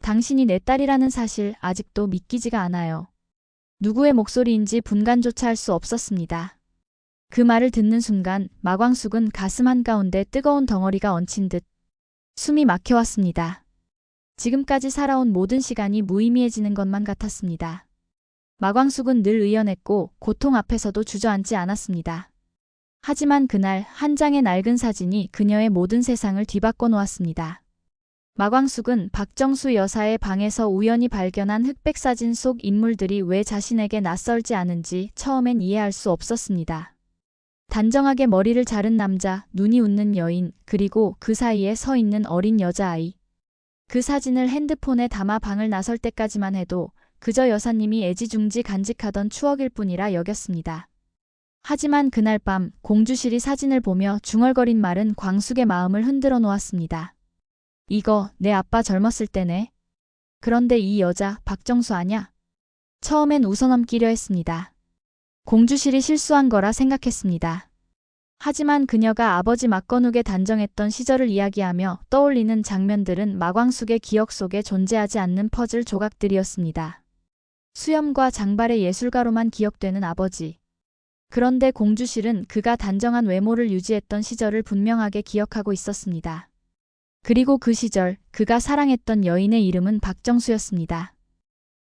당신이 내 딸이라는 사실 아직도 믿기지가 않아요. 누구의 목소리인지 분간조차 할 수 없었습니다. 그 말을 듣는 순간 마광숙은 가슴 한가운데 뜨거운 덩어리가 얹힌 듯 숨이 막혀왔습니다. 지금까지 살아온 모든 시간이 무의미해지는 것만 같았습니다. 마광숙은 늘 의연했고 고통 앞에서도 주저앉지 않았습니다. 하지만 그날 한 장의 낡은 사진이 그녀의 모든 세상을 뒤바꿔 놓았습니다. 마광숙은 박정수 여사의 방에서 우연히 발견한 흑백 사진 속 인물들이 왜 자신에게 낯설지 않은지 처음엔 이해할 수 없었습니다. 단정하게 머리를 자른 남자, 눈이 웃는 여인, 그리고 그 사이에 서 있는 어린 여자아이. 그 사진을 핸드폰에 담아 방을 나설 때까지만 해도 그저 여사님이 애지중지 간직하던 추억일 뿐이라 여겼습니다. 하지만 그날 밤 공주실이 사진을 보며 중얼거린 말은 광숙의 마음을 흔들어 놓았습니다. 이거 내 아빠 젊었을 때네. 그런데 이 여자 박정수 아냐? 처음엔 웃어넘기려 했습니다. 공주실이 실수한 거라 생각했습니다. 하지만 그녀가 아버지 막건욱에 단정했던 시절을 이야기하며 떠올리는 장면들은 마광숙의 기억 속에 존재하지 않는 퍼즐 조각들이었습니다. 수염과 장발의 예술가로만 기억되는 아버지. 그런데 공주실은 그가 단정한 외모를 유지했던 시절을 분명하게 기억하고 있었습니다. 그리고 그 시절 그가 사랑했던 여인의 이름은 박정수였습니다.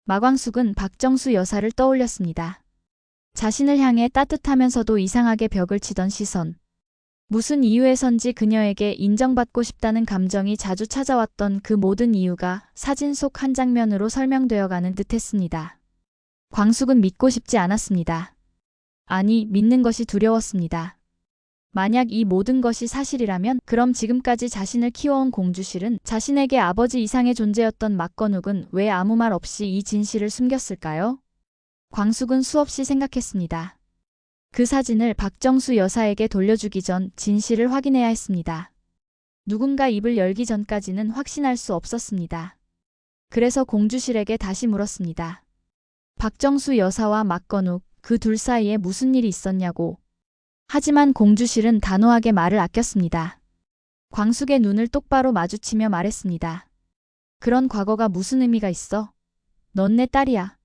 마광숙은 박정수 여사를 떠올렸습니다. 자신을 향해 따뜻하면서도 이상하게 벽을 치던 시선. 무슨 이유에선지 그녀에게 인정받고 싶다는 감정이 자주 찾아왔던 그 모든 이유가 사진 속 한 장면으로 설명되어가는 듯했습니다. 광숙은 믿고 싶지 않았습니다. 아니, 믿는 것이 두려웠습니다. 만약 이 모든 것이 사실이라면 그럼 지금까지 자신을 키워온 공주실은 자신에게 아버지 이상의 존재였던 막건욱은 왜 아무 말 없이 이 진실을 숨겼을까요? 광숙은 수없이 생각했습니다. 그 사진을 박정수 여사에게 돌려주기 전 진실을 확인해야 했습니다. 누군가 입을 열기 전까지는 확신할 수 없었습니다. 그래서 공주실에게 다시 물었습니다. 박정수 여사와 막건욱, 그 둘 사이에 무슨 일이 있었냐고. 하지만 공주실은 단호하게 말을 아꼈습니다. 광숙의 눈을 똑바로 마주치며 말했습니다. 그런 과거가 무슨 의미가 있어? 넌 내 딸이야.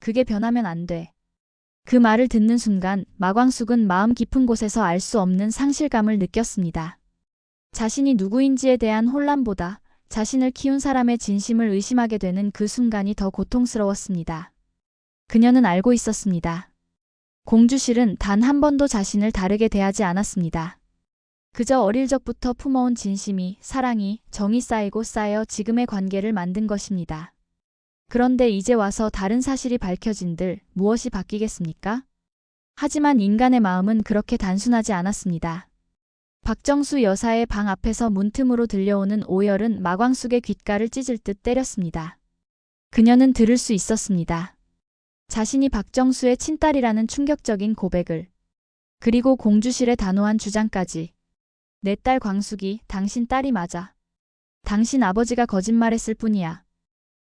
그게 변하면 안 돼. 그 말을 듣는 순간 마광숙은 마음 깊은 곳에서 알 수 없는 상실감을 느꼈습니다. 자신이 누구인지에 대한 혼란보다 자신을 키운 사람의 진심을 의심하게 되는 그 순간이 더 고통스러웠습니다. 그녀는 알고 있었습니다. 공주실은 단 한 번도 자신을 다르게 대하지 않았습니다. 그저 어릴 적부터 품어온 진심이, 사랑이, 정이 쌓이고 쌓여 지금의 관계를 만든 것입니다. 그런데 이제 와서 다른 사실이 밝혀진들 무엇이 바뀌겠습니까? 하지만 인간의 마음은 그렇게 단순하지 않았습니다. 박정수 여사의 방 앞에서 문틈으로 들려오는 오열은 마광숙의 귓가를 찢을 듯 때렸습니다. 그녀는 들을 수 있었습니다. 자신이 박정수의 친딸이라는 충격적인 고백을. 그리고 공주실의 단호한 주장까지. 내 딸 광숙이 당신 딸이 맞아. 당신 아버지가 거짓말했을 뿐이야.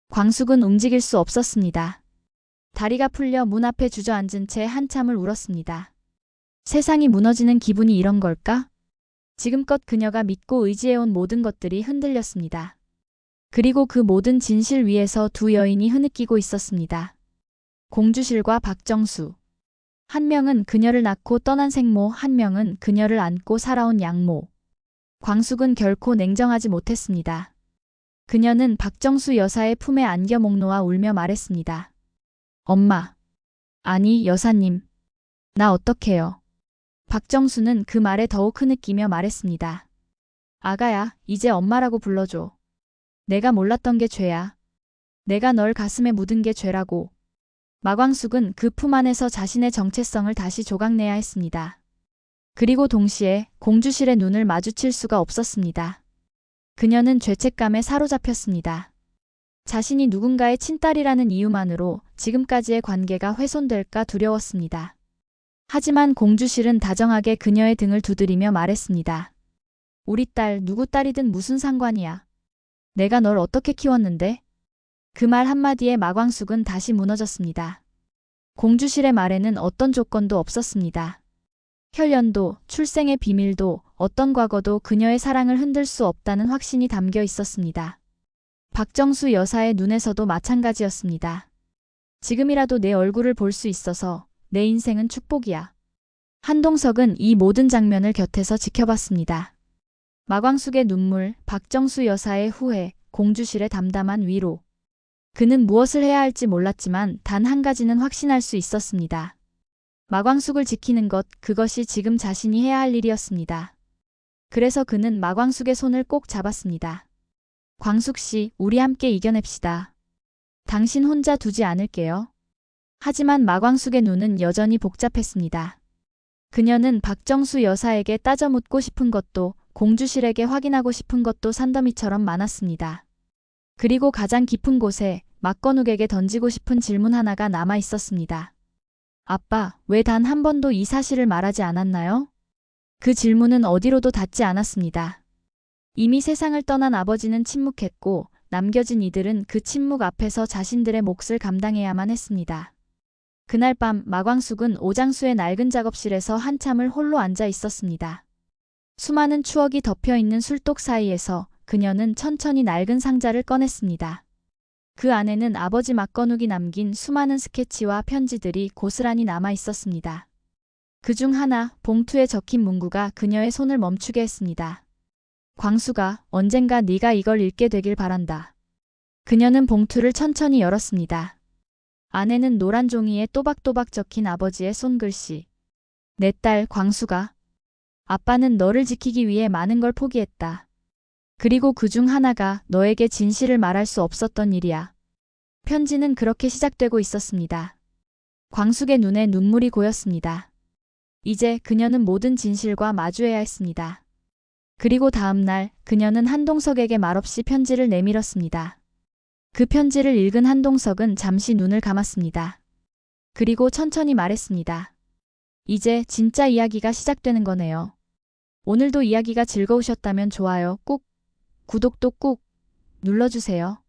광숙은 움직일 수 없었습니다. 다리가 풀려 문 앞에 주저앉은 채 한참을 울었습니다. 세상이 무너지는 기분이 이런 걸까? 지금껏 그녀가 믿고 의지해온 모든 것들이 흔들렸습니다. 그리고 그 모든 진실 위에서 두 여인이 흐느끼고 있었습니다. 공주실과 박정수. 한 명은 그녀를 낳고 떠난 생모, 한 명은 그녀를 안고 살아온 양모. 광숙은 결코 냉정하지 못했습니다. 그녀는 박정수 여사의 품에 안겨 목 놓아 울며 말했습니다. 엄마. 아니, 여사님. 나 어떡해요. 박정수는 그 말에 더욱 흐느끼며 말했습니다. 아가야, 이제 엄마라고 불러줘. 내가 몰랐던 게 죄야. 내가 널 가슴에 묻은 게 죄라고. 마광숙은 그 품 안에서 자신의 정체성을 다시 조각내야 했습니다. 그리고 동시에 공주실의 눈을 마주칠 수가 없었습니다. 그녀는 죄책감에 사로잡혔습니다. 자신이 누군가의 친딸이라는 이유만으로 지금까지의 관계가 훼손될까 두려웠습니다. 하지만 공주실은 다정하게 그녀의 등을 두드리며 말했습니다. 우리 딸, 누구 딸이든 무슨 상관이야. 내가 널 어떻게 키웠는데? 그 말 한마디에 마광숙은 다시 무너졌습니다. 공주실의 말에는 어떤 조건도 없었습니다. 혈연도, 출생의 비밀도, 어떤 과거도 그녀의 사랑을 흔들 수 없다는 확신이 담겨 있었습니다. 박정수 여사의 눈에서도 마찬가지였습니다. 지금이라도 내 얼굴을 볼 수 있어서 내 인생은 축복이야. 한동석은 이 모든 장면을 곁에서 지켜봤습니다. 마광숙의 눈물, 박정수 여사의 후회, 공주실의 담담한 위로. 그는 무엇을 해야 할지 몰랐지만 단 한 가지는 확신할 수 있었습니다. 마광숙을 지키는 것, 그것이 지금 자신이 해야 할 일이었습니다. 그래서 그는 마광숙의 손을 꼭 잡았습니다. 광숙 씨, 우리 함께 이겨냅시다. 당신 혼자 두지 않을게요. 하지만 마광숙의 눈은 여전히 복잡했습니다. 그녀는 박정수 여사에게 따져 묻고 싶은 것도 공주실에게 확인하고 싶은 것도 산더미처럼 많았습니다. 그리고 가장 깊은 곳에 막건욱에게 던지고 싶은 질문 하나가 남아 있었습니다. 아빠, 왜 단 한 번도 이 사실을 말하지 않았나요? 그 질문은 어디로도 닿지 않았습니다. 이미 세상을 떠난 아버지는 침묵했고 남겨진 이들은 그 침묵 앞에서 자신들의 몫을 감당해야만 했습니다. 그날 밤 마광숙은 오장수의 낡은 작업실에서 한참을 홀로 앉아 있었습니다. 수많은 추억이 덮여있는 술독 사이에서 그녀는 천천히 낡은 상자를 꺼냈습니다. 그 안에는 아버지 막건욱이 남긴 수많은 스케치와 편지들이 고스란히 남아 있었습니다. 그중 하나, 봉투에 적힌 문구가 그녀의 손을 멈추게 했습니다. 광수가, 언젠가 네가 이걸 읽게 되길 바란다. 그녀는 봉투를 천천히 열었습니다. 안에는 노란 종이에 또박또박 적힌 아버지의 손글씨. 내 딸 광수가. 아빠는 너를 지키기 위해 많은 걸 포기했다. 그리고 그중 하나가 너에게 진실을 말할 수 없었던 일이야. 편지는 그렇게 시작되고 있었습니다. 광숙의 눈에 눈물이 고였습니다. 이제 그녀는 모든 진실과 마주해야 했습니다. 그리고 다음 날 그녀는 한동석에게 말없이 편지를 내밀었습니다. 그 편지를 읽은 한동석은 잠시 눈을 감았습니다. 그리고 천천히 말했습니다. 이제 진짜 이야기가 시작되는 거네요. 오늘도 이야기가 즐거우셨다면 좋아요 꾹, 구독도 꾹 눌러주세요.